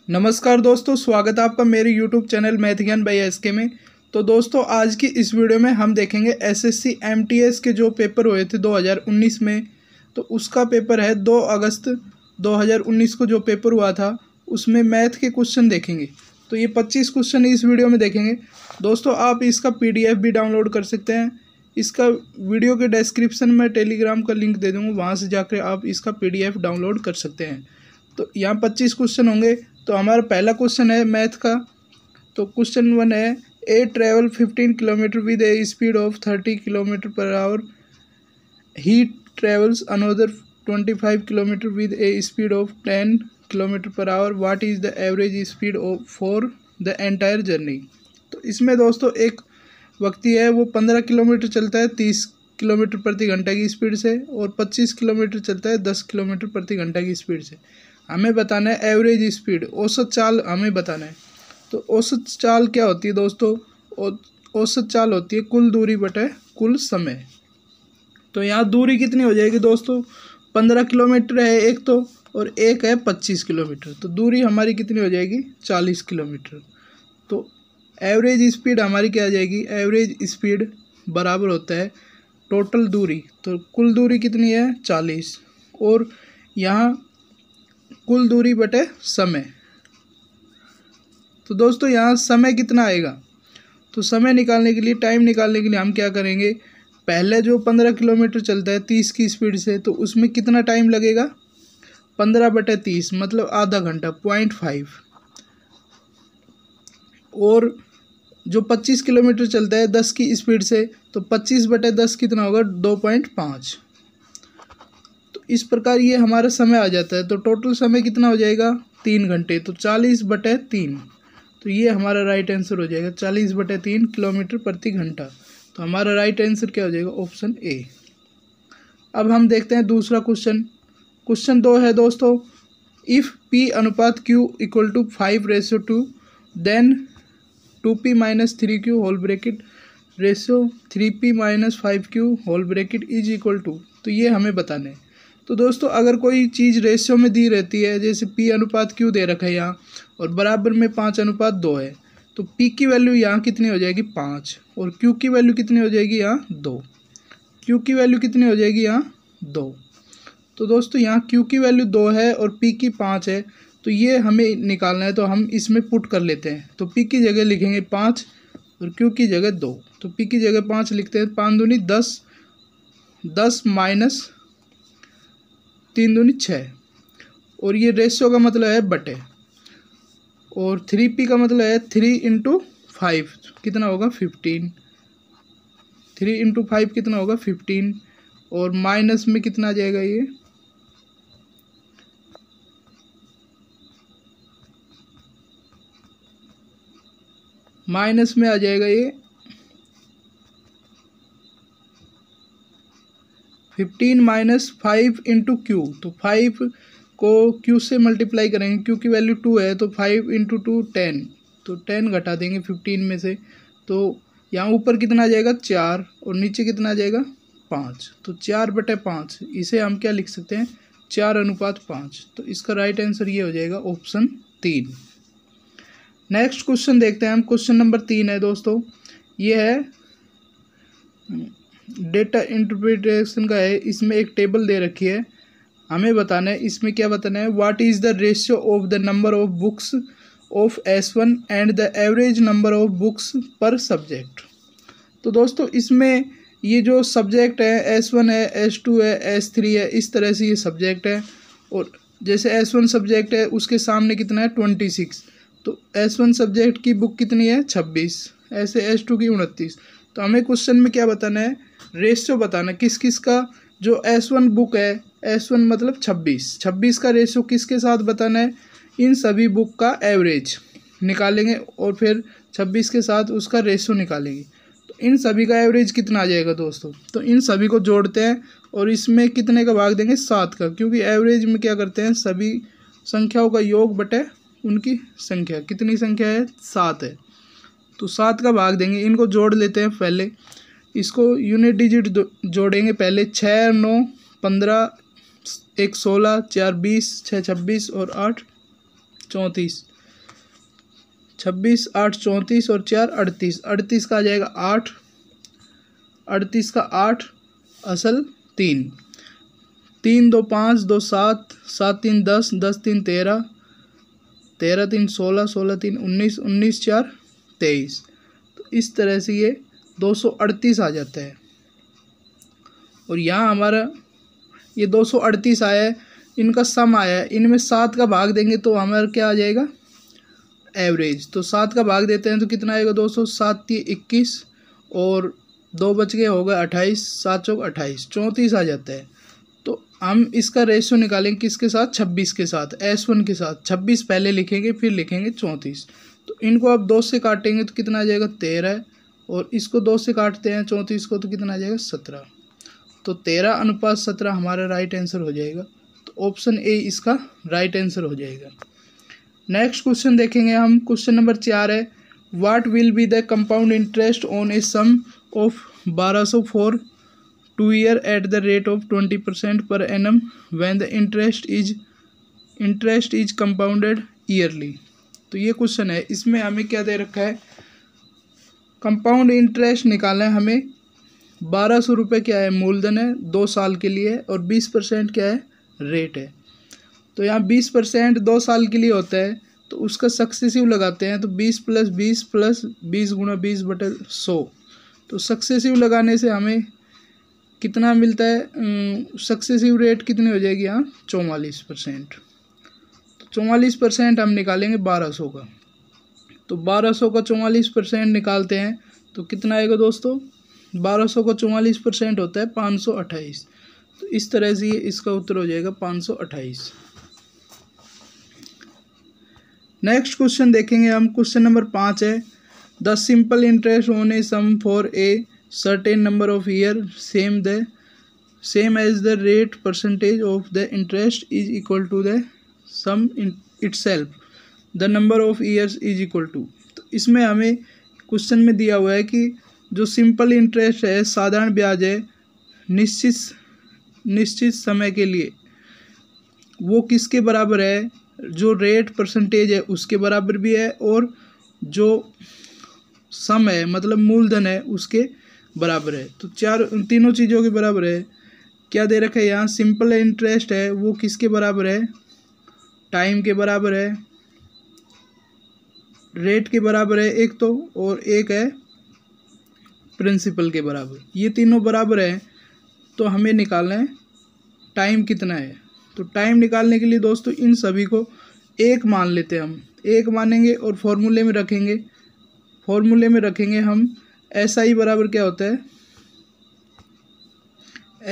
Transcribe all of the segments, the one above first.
नमस्कार दोस्तों, स्वागत है आपका मेरे YouTube चैनल मैथ ज्ञान बाय एसके में। तो दोस्तों, आज की इस वीडियो में हम देखेंगे एसएससी एमटीएस के जो पेपर हुए थे 2019 में। तो उसका पेपर है 2 अगस्त 2019 को जो पेपर हुआ था, उसमें मैथ के क्वेश्चन देखेंगे। तो ये 25 क्वेश्चन इस वीडियो में देखेंगे। दोस्तों, आप इसका PDF भी डाउनलोड कर सकते हैं। इसका वीडियो के डिस्क्रिप्शन में टेलीग्राम का लिंक दे दूँगा, वहाँ से जाकर आप इसका PDF डाउनलोड कर सकते हैं। तो यहाँ 25 क्वेश्चन होंगे। तो हमारा पहला क्वेश्चन है मैथ का। तो क्वेश्चन 1 है, A travel 15 kilometre with a speed of 30 kilometre per hour, he travels another 25 kilometre with a speed of 10 kilometre per hour, what is the average speed of for the entire journey. तो इसमें दोस्तों एक व्यक्ति है, वो 15 kilometre चलता है 30 kilometre प्रति घंटा की स्पीड से, और 25 किलोमीटर चलता है 10 किलोमीटर प्रति घंटा की स्पीड से। हमें बताना है एवरेज स्पीड, औसत चाल हमें बताना है। तो औसत चाल क्या होती है दोस्तों? औसत चाल होती है कुल दूरी बटे कुल समय। तो यहाँ दूरी कितनी हो जाएगी दोस्तों? 15 किलोमीटर है एक तो, और एक है 25 किलोमीटर। तो दूरी हमारी कितनी हो जाएगी? 40 किलोमीटर। तो एवरेज स्पीड हमारी क्या आ जाएगी? एवरेज स्पीड बराबर होता है टोटल दूरी। तो कुल दूरी कितनी है? 40, और यहाँ कुल दूरी बटे समय। तो दोस्तों यहाँ समय कितना आएगा? तो समय निकालने के लिए, टाइम निकालने के लिए हम क्या करेंगे? पहले जो 15 किलोमीटर चलता है 30 की स्पीड से, तो उसमें कितना टाइम लगेगा? 15/30 मतलब आधा घंटा, 0.5। और जो 25 किलोमीटर चलता है 10 की स्पीड से, तो 25/10 कितना होगा? 2.5। तो इस प्रकार ये हमारा समय आ जाता है। तो टोटल समय कितना हो जाएगा? 3 घंटे। तो 40/3। तो ये हमारा राइट आंसर हो जाएगा, 40/3 किलोमीटर प्रति घंटा। तो हमारा राइट आंसर क्या हो जाएगा? Option A. अब हम देखते हैं दूसरा क्वेश्चन। क्वेश्चन 2 है दोस्तों, इफ़ P अनुपात Q = 5:2, then 2P - 3Q whole bracket ratio 3P - 5Q whole bracket is equal to. तो ये हमें बताना है। तो दोस्तों, अगर कोई चीज़ रेशियो में दी रहती है, जैसे P अनुपात Q दे रखा है यहाँ, और बराबर में 5:2 है, तो P की वैल्यू यहाँ कितनी हो जाएगी? 5, और Q की वैल्यू कितनी हो जाएगी? यहाँ 2। Q की वैल्यू कितनी हो जाएगी? यहाँ 2। तो दोस्तों यहाँ Q की वैल्यू 2 है और P की 5 है। तो ये हमें निकालना है, तो हम इसमें पुट कर लेते हैं। तो P की जगह लिखेंगे 5 और Q की जगह 2। तो P की जगह 5 लिखते हैं, 5 दूनी 10, 10 माइनस 3 दूनी 6, और ये रेशियो का मतलब है बटे, और 3P का मतलब है 3 × 5 कितना होगा? 15। 3 × 5 कितना होगा? 15, और माइनस में कितना आ जाएगा? ये माइनस में आ जाएगा ये 15 - 5 × Q। तो 5 को Q से मल्टीप्लाई करेंगे, Q की वैल्यू 2 है, तो 5 × 2 10। तो 10 घटा देंगे 15 में से, तो यहाँ ऊपर कितना आ जाएगा? 4, और नीचे कितना आ जाएगा? 5। तो 4/5, इसे हम क्या लिख सकते हैं? 4:5। तो इसका राइट आंसर ये हो जाएगा ऑप्शन 3। नेक्स्ट क्वेश्चन देखते हैं हम। क्वेश्चन नंबर 3 है दोस्तों, ये है डेटा इंटरप्रिटेशन का है। इसमें एक टेबल दे रखी है, हमें बताना है इसमें क्या बताना है? What is the ratio of the number of books of S1 and the average number of books पर सब्जेक्ट। तो दोस्तों इसमें ये जो सब्जेक्ट है, S1 है, S2 है, S3 है, इस तरह से ये सब्जेक्ट है। और जैसे S1 सब्जेक्ट है, उसके सामने कितना है? 26। तो S1 सब्जेक्ट की बुक कितनी है? 26। ऐसे S2 की 29। तो हमें क्वेश्चन में क्या बताना है? रेशियो बताना, किस किस का जो S1 बुक है, S1 मतलब 26 का रेशियो किसके साथ बताना है? इन सभी बुक का एवरेज निकालेंगे, और फिर 26 के साथ उसका रेशियो निकालेंगे। तो इन सभी का एवरेज कितना आ जाएगा दोस्तों? तो इन सभी को जोड़ते हैं, और इसमें कितने का भाग देंगे? 7 का, क्योंकि एवरेज में क्या करते हैं? सभी संख्याओं का योग बटे उनकी संख्या। कितनी संख्या है? 7 है, तो 7 का भाग देंगे। इनको जोड़ लेते हैं पहले। इसको यूनिट डिजिट जोड़ेंगे पहले। 6 9 15 1 16 4 20 6 26 और 8 34। 26 8 34 और 4 38, 38 का आ जाएगा 8, 38 का 8 असल 3, 3 2 5 2 7, 7 3 10, 10 3 13, 13 3 16, 16 3 19, 19 4 23। तो इस तरह से ये 238 आ जाता है। और यहाँ हमारा ये 238 आया है, इनका सम आया है, इनमें 7 का भाग देंगे तो हमारा क्या आ जाएगा, एवरेज। तो 7 का भाग देते हैं तो कितना आएगा 200, 7 3 21 और 2 बच गए, हो गए 28, 7 चौक 28, 34 आ जाता है। तो हम इसका रेशियो निकालेंगे किसके साथ, 26 के साथ, S1 के साथ। 26 पहले लिखेंगे फिर लिखेंगे 34। तो इनको आप 2 से काटेंगे तो कितना आ जाएगा 13, और इसको 2 से काटते हैं 34 को तो कितना आ जाएगा 17। तो 13:17 हमारा राइट आंसर हो जाएगा। तो ऑप्शन ए इसका राइट आंसर हो जाएगा। नेक्स्ट क्वेश्चन देखेंगे हम, क्वेश्चन नंबर 4 है, what will be the compound interest on a sum of 1200 for 2 year at the rate of 20% per annum when the interest is compounded yearly. तो ये question है, इसमें हमें क्या दे रखा है, कंपाउंड इंटरेस्ट निकालना है हमें। 1200 रुपये क्या है, मूलधन है, 2 साल के लिए, और 20% क्या है, रेट है। तो यहाँ 20% 2 साल के लिए होता है, तो उसका सक्सेसिव लगाते हैं। तो 20 + 20 + 20 × 20/100। तो सक्सेसिव लगाने से हमें कितना मिलता है, सक्सेसिव रेट कितनी हो जाएगी यहाँ 44%। तो 44% हम निकालेंगे 1200 का। तो 1200 का 44% निकालते हैं तो कितना आएगा दोस्तों, 1200 का 44% होता है 528। तो इस तरह से ये इसका उत्तर हो जाएगा 528। नेक्स्ट क्वेश्चन देखेंगे हम, क्वेश्चन नंबर 5 है, the simple interest on a sum for a certain number of year same as the rate percentage of the interest is equal to the sum itself, the number of years is equal to. तो इसमें हमें question में दिया हुआ है कि जो simple interest है, साधारण ब्याज है, निश्चित समय के लिए, वो किसके बराबर है, जो रेट परसेंटेज है उसके बराबर भी है, और जो सम है मतलब मूलधन है उसके बराबर है। तो तीनों चीज़ों के बराबर है। क्या दे रखा है यहाँ, सिंपल इंटरेस्ट है वो किसके बराबर है, टाइम के बराबर है, रेट के बराबर है एक तो, और एक है प्रिंसिपल के बराबर। ये तीनों बराबर है। तो हमें निकालना है टाइम कितना है। तो टाइम निकालने के लिए दोस्तों इन सभी को एक मान लेते हैं, हम एक मानेंगे और फॉर्मूले में रखेंगे हम SI बराबर क्या होता है,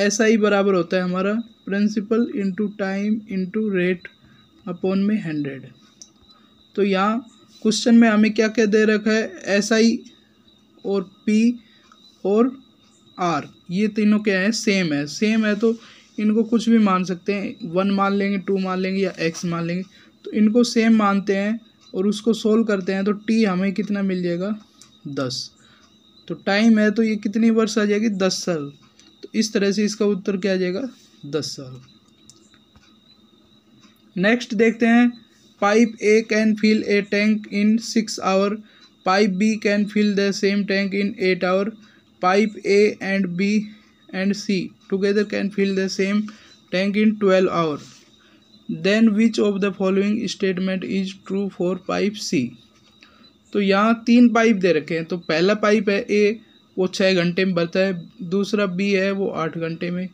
SI बराबर होता है हमारा principal into time into rate upon में 100। तो यहाँ क्वेश्चन में हमें क्या क्या दे रखा है, SI और P और R, ये तीनों क्या है, सेम है। तो इनको कुछ भी मान सकते हैं, 1 मान लेंगे, 2 मान लेंगे या X मान लेंगे। तो इनको सेम मानते हैं और उसको सोल्व करते हैं तो T हमें कितना मिल जाएगा 10। तो टाइम है तो ये कितनी वर्ष आ जाएगी 10 साल। तो इस तरह से इसका उत्तर क्या आ जाएगा 10 साल। नेक्स्ट देखते हैं, pipe A can fill a tank in 6 hour, pipe B can fill the same tank in 8 hour, pipe A and B and C together can fill the same tank in 12 hours. Then which of the following statement is true for pipe C? तो यहाँ 3 pipe दे रखे हैं। तो पहला pipe है A, वो 6 घंटे में भरता है, दूसरा B है वो 8 घंटे में,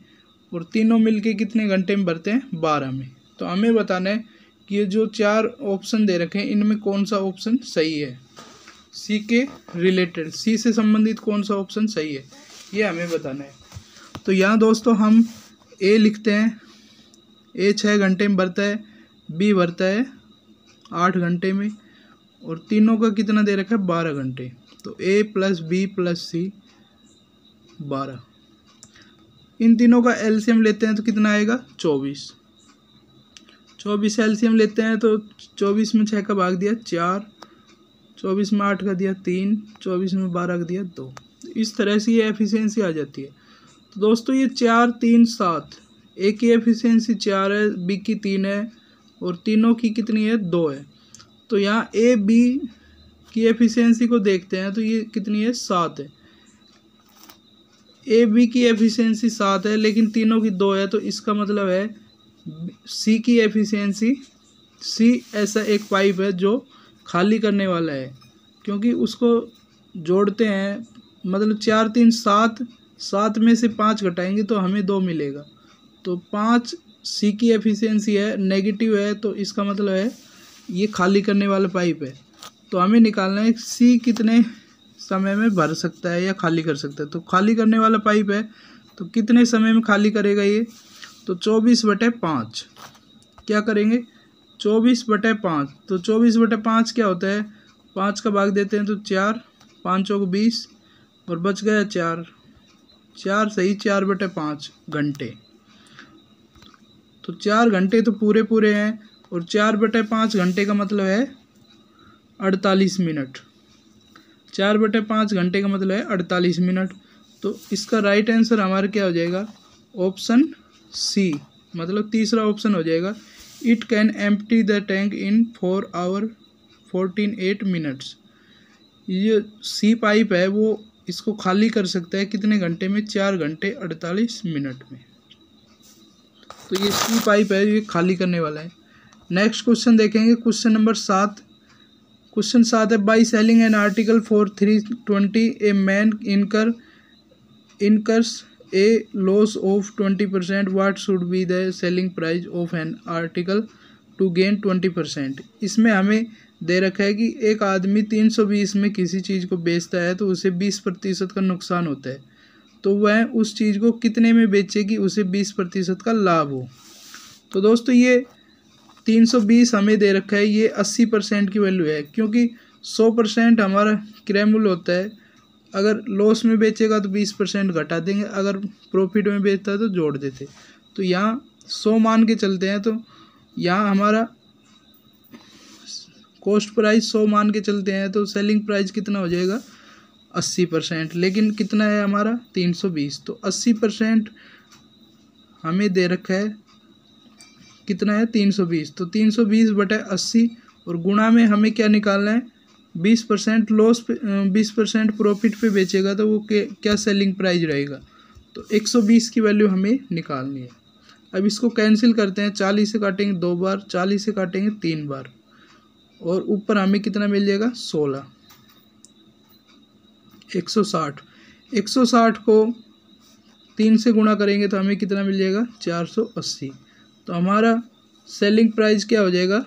और तीनों मिलके कितने घंटे में भरते हैं 12 में। तो हमें बताना है कि ये जो 4 ऑप्शन दे रखे हैं इनमें कौन सा ऑप्शन सही है, सी के रिलेटेड, सी से संबंधित कौन सा ऑप्शन सही है, ये हमें बताना है। तो यहाँ दोस्तों हम ए लिखते हैं, ए 6 घंटे में भरता है, बी भरता है 8 घंटे में, और तीनों का कितना दे रखा है 12 घंटे। तो ए प्लस बी प्लस सी 12, इन तीनों का एलसीएम लेते हैं तो कितना आएगा 24। 24 एलसीएम लेते हैं तो 24 में 6 का भाग दिया 4, 24 में 8 का दिया 3, 24 में 12 का दिया 2। इस तरह से ये एफिशिएंसी आ जाती है। तो दोस्तों ये 4 3 7, ए की एफिशिएंसी 4 है, बी की 3 है, और तीनों की कितनी है 2 है। तो यहाँ ए बी की एफिशिएंसी को देखते हैं तो ये कितनी है, 7 है। ए बी की एफिशिएंसी 7 है लेकिन तीनों की 2 है, तो इसका मतलब है सी की एफिशिएंसी, सी ऐसा एक पाइप है जो खाली करने वाला है, क्योंकि उसको जोड़ते हैं, मतलब 4 3 7, 7 में से 5 घटाएंगे तो हमें 2 मिलेगा। तो 5 सी की एफिशिएंसी है, नेगेटिव है, तो इसका मतलब है ये खाली करने वाला पाइप है। तो हमें निकालना है सी कितने समय में भर सकता है या खाली कर सकता है। तो खाली करने वाला पाइप है तो कितने समय में खाली करेगा ये, तो 24/5 क्या करेंगे, 24/5। तो 24/5 क्या होता है, 5 का भाग देते हैं तो 4, 5 को 20 और बच गया 4, 4 सही 4/5 घंटे। तो 4 घंटे तो पूरे पूरे हैं और 4/5 घंटे का मतलब है 48 मिनट। 4/5 घंटे का मतलब है 48 मिनट। तो इसका राइट आंसर हमारा क्या हो जाएगा, ऑप्शन सी, मतलब तीसरा ऑप्शन हो जाएगा। It can empty the tank in 4 hour 14 minutes. ये सी पाइप है वो इसको खाली कर सकता है कितने घंटे में, 4 घंटे 48 मिनट में। तो ये सी पाइप है, ये खाली करने वाला है। नेक्स्ट क्वेश्चन देखेंगे, क्वेश्चन नंबर 7। क्वेश्चन 7 है, by selling an article for 320 a man incurs A loss of 20%, what should be the selling price of an article to gain 20%। इसमें हमें दे रखा है कि एक आदमी 320 में किसी चीज़ को बेचता है तो उसे 20% का नुकसान होता है, तो वह उस चीज़ को कितने में बेचे कि उसे 20% का लाभ हो। तो दोस्तों ये 320 हमें दे रखा है, ये 80% की वैल्यू है, क्योंकि 100% हमारा क्रय मूल्य होता है। अगर लॉस में बेचेगा तो 20% घटा देंगे, अगर प्रॉफिट में बेचता है तो जोड़ देते। तो यहाँ 100 मान के चलते हैं, तो यहाँ हमारा कॉस्ट प्राइस 100 मान के चलते हैं तो सेलिंग प्राइस कितना हो जाएगा, 80%। लेकिन कितना है हमारा 320, तो 80% हमें दे रखा है कितना है 320। तो 320/80 और गुणा में हमें क्या निकालना है, 20% लॉस पे 20% प्रॉफिट पे बेचेगा तो वो क्या सेलिंग प्राइस रहेगा, तो 120 की वैल्यू हमें निकालनी है। अब इसको कैंसिल करते हैं, 40 से काटेंगे 2 बार, 40 से काटेंगे 3 बार और ऊपर हमें कितना मिल जाएगा 16। 160 को 3 से गुणा करेंगे तो हमें कितना मिल जाएगा 480। तो हमारा सेलिंग प्राइस क्या हो जाएगा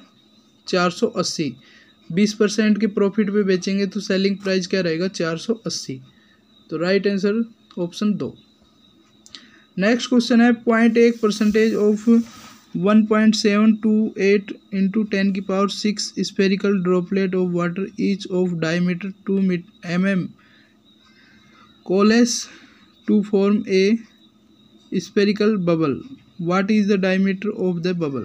480। 20% के प्रॉफिट पे बेचेंगे तो सेलिंग प्राइस क्या रहेगा 480। तो right answer option 2। Next question है, 0.1% of 1.728 into 10⁶ spherical droplet of water each of diameter 2 mm coalesce to form a spherical bubble. What is the diameter of the bubble?